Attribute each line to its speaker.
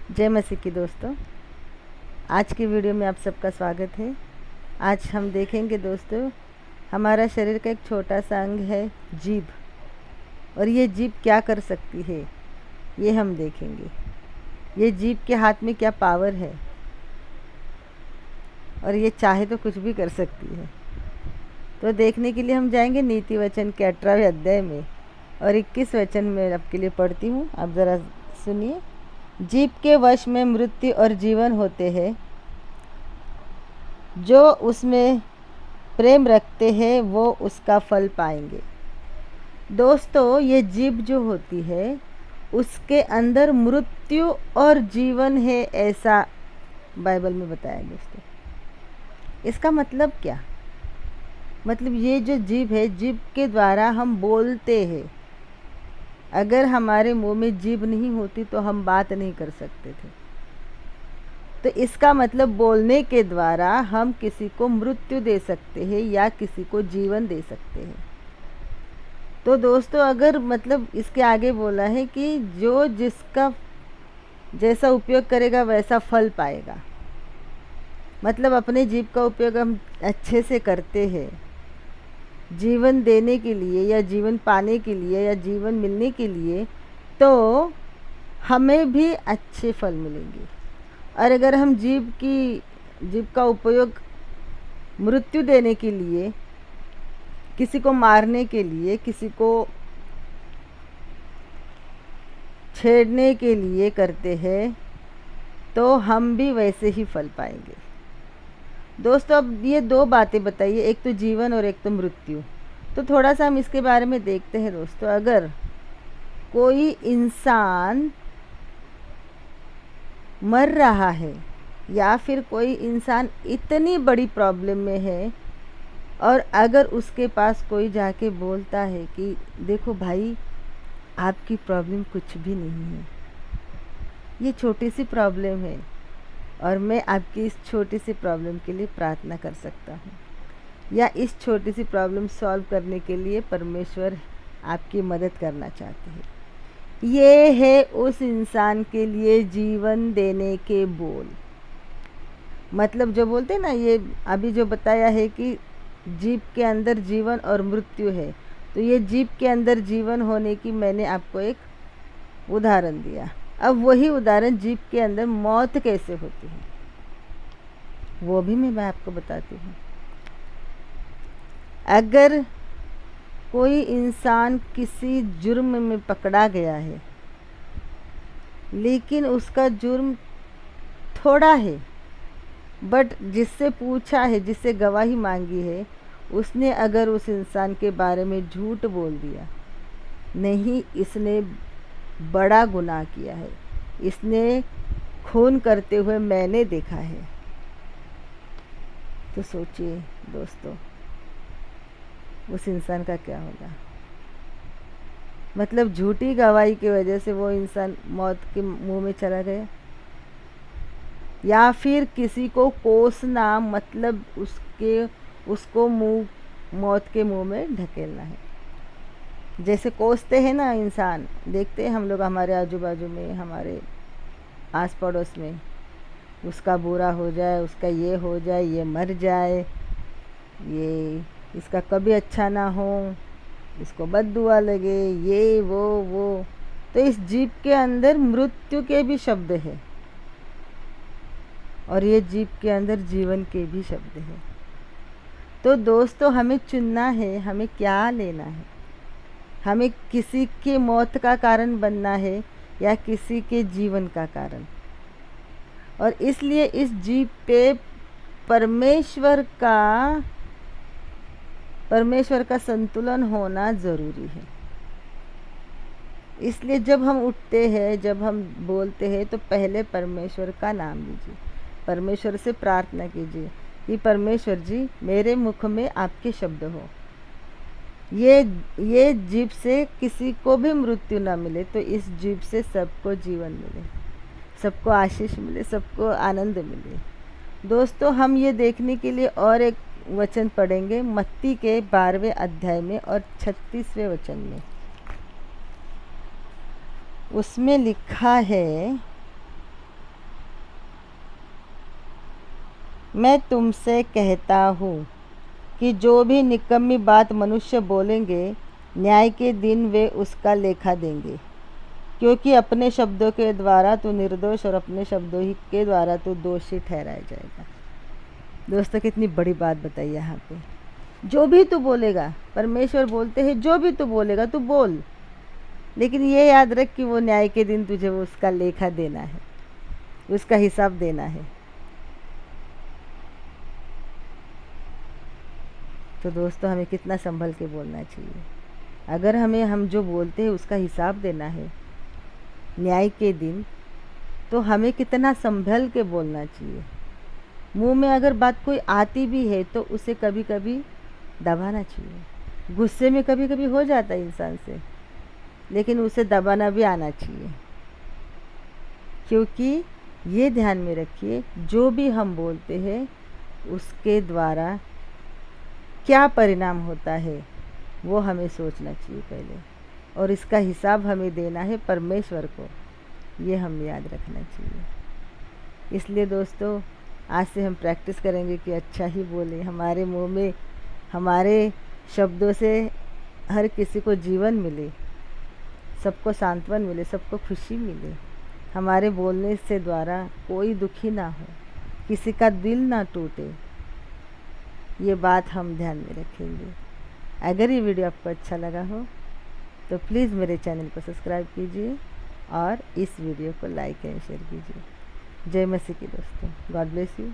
Speaker 1: जय मसीह की दोस्तों, आज की वीडियो में आप सबका स्वागत है। आज हम देखेंगे दोस्तों, हमारा शरीर का एक छोटा सा अंग है जीभ, और ये जीभ क्या कर सकती है ये हम देखेंगे। ये जीभ के हाथ में क्या पावर है और ये चाहे तो कुछ भी कर सकती है। तो देखने के लिए हम जाएंगे नीति वचन के 18वें अध्याय में, और 21 वचन में आपके लिए पढ़ती हूँ, आप ज़रा सुनिए। जीभ के वश में मृत्यु और जीवन होते हैं, जो उसमें प्रेम रखते हैं वो उसका फल पाएंगे। दोस्तों, ये जीभ जो होती है उसके अंदर मृत्यु और जीवन है, ऐसा बाइबल में बताया दोस्तों। इसका मतलब क्या? मतलब ये जो जीभ है, जीभ के द्वारा हम बोलते हैं। अगर हमारे मुंह में जीभ नहीं होती तो हम बात नहीं कर सकते थे। तो इसका मतलब बोलने के द्वारा हम किसी को मृत्यु दे सकते हैं या किसी को जीवन दे सकते हैं। तो दोस्तों, अगर मतलब इसके आगे बोला है कि जो जिसका जैसा उपयोग करेगा वैसा फल पाएगा। मतलब अपने जीभ का उपयोग हम अच्छे से करते हैं जीवन देने के लिए या जीवन पाने के लिए या जीवन मिलने के लिए, तो हमें भी अच्छे फल मिलेंगे। और अगर हम जीभ का उपयोग मृत्यु देने के लिए, किसी को मारने के लिए, किसी को छेड़ने के लिए करते हैं, तो हम भी वैसे ही फल पाएंगे। दोस्तों, अब ये दो बातें बताइए, एक तो जीवन और एक तो मृत्यु। तो थोड़ा सा हम इसके बारे में देखते हैं दोस्तों। अगर कोई इंसान मर रहा है या फिर कोई इंसान इतनी बड़ी प्रॉब्लम में है, और अगर उसके पास कोई जाके बोलता है कि देखो भाई, आपकी प्रॉब्लम कुछ भी नहीं है, ये छोटी सी प्रॉब्लम है और मैं आपकी इस छोटी सी प्रॉब्लम के लिए प्रार्थना कर सकता हूँ, या इस छोटी सी प्रॉब्लम सॉल्व करने के लिए परमेश्वर आपकी मदद करना चाहते हैं, ये है उस इंसान के लिए जीवन देने के बोल। मतलब जो बोलते हैं ना, ये अभी जो बताया है कि जीभ के अंदर जीवन और मृत्यु है, तो ये जीभ के अंदर जीवन होने की मैंने आपको एक उदाहरण दिया। अब वही उदाहरण जीभ के अंदर मौत कैसे होती है वो भी मैं आपको बताती हूँ। अगर कोई इंसान किसी जुर्म में पकड़ा गया है, लेकिन उसका जुर्म थोड़ा है, बट जिससे पूछा है, जिससे गवाही मांगी है, उसने अगर उस इंसान के बारे में झूठ बोल दिया, नहीं इसने बड़ा गुनाह किया है, इसने खून करते हुए मैंने देखा है, तो सोचिए दोस्तों उस इंसान का क्या होगा। मतलब झूठी गवाही की वजह से वो इंसान मौत के मुंह में चला गया, या फिर किसी को कोसना, मतलब उसको मौत के मुंह में ढकेलना है। जैसे कोसते हैं ना इंसान, देखते हैं हम लोग हमारे आजू बाजू में, हमारे आस पड़ोस में, उसका बुरा हो जाए, उसका ये हो जाए, ये मर जाए, ये इसका कभी अच्छा ना हो, इसको बद्दुआ लगे, ये वो। तो इस जीभ के अंदर मृत्यु के भी शब्द है और ये जीभ के अंदर जीवन के भी शब्द है। तो दोस्तों, हमें चुनना है, हमें क्या लेना है। हमें किसी के मौत का कारण बनना है या किसी के जीवन का कारण। और इसलिए इस जीभ पे परमेश्वर का संतुलन होना ज़रूरी है। इसलिए जब हम उठते हैं, जब हम बोलते हैं, तो पहले परमेश्वर का नाम लीजिए, परमेश्वर से प्रार्थना कीजिए कि परमेश्वर जी, मेरे मुख में आपके शब्द हो। ये जीभ से किसी को भी मृत्यु ना मिले, तो इस जीभ से सबको जीवन मिले, सबको आशीष मिले, सबको आनंद मिले। दोस्तों, हम ये देखने के लिए और एक वचन पढ़ेंगे मत्ती के 12वें अध्याय में और 36वें वचन में। उसमें लिखा है, मैं तुमसे कहता हूँ कि जो भी निकम्मी बात मनुष्य बोलेंगे, न्याय के दिन वे उसका लेखा देंगे, क्योंकि अपने शब्दों के द्वारा तू निर्दोष और अपने शब्दों ही के द्वारा तू दोषी ठहराया जाएगा। दोस्तों, कितनी बड़ी बात बताई यहाँ पे। जो भी तू बोलेगा, परमेश्वर बोलते हैं जो भी तू बोलेगा तू बोल, लेकिन ये याद रख कि वो न्याय के दिन तुझे वो उसका लेखा देना है, उसका हिसाब देना है। तो दोस्तों, हमें कितना संभल के बोलना चाहिए। अगर हम जो बोलते हैं उसका हिसाब देना है न्याय के दिन, तो हमें कितना संभल के बोलना चाहिए। मुंह में अगर बात कोई आती भी है तो उसे कभी कभी दबाना चाहिए। गुस्से में कभी कभी हो जाता है इंसान से, लेकिन उसे दबाना भी आना चाहिए, क्योंकि ये ध्यान में रखिए, जो भी हम बोलते हैं उसके द्वारा क्या परिणाम होता है वो हमें सोचना चाहिए पहले, और इसका हिसाब हमें देना है परमेश्वर को। ये हमें याद रखना चाहिए। इसलिए दोस्तों, आज से हम प्रैक्टिस करेंगे कि अच्छा ही बोले। हमारे मुंह में, हमारे शब्दों से हर किसी को जीवन मिले, सबको सांत्वन मिले, सबको खुशी मिले। हमारे बोलने से द्वारा कोई दुखी ना हो, किसी का दिल ना टूटे। ये बात हम ध्यान में रखेंगे। अगर ये वीडियो आपको अच्छा लगा हो तो प्लीज़ मेरे चैनल को सब्सक्राइब कीजिए और इस वीडियो को लाइक एंड शेयर कीजिए। जय मसीह की दोस्तों। God bless you.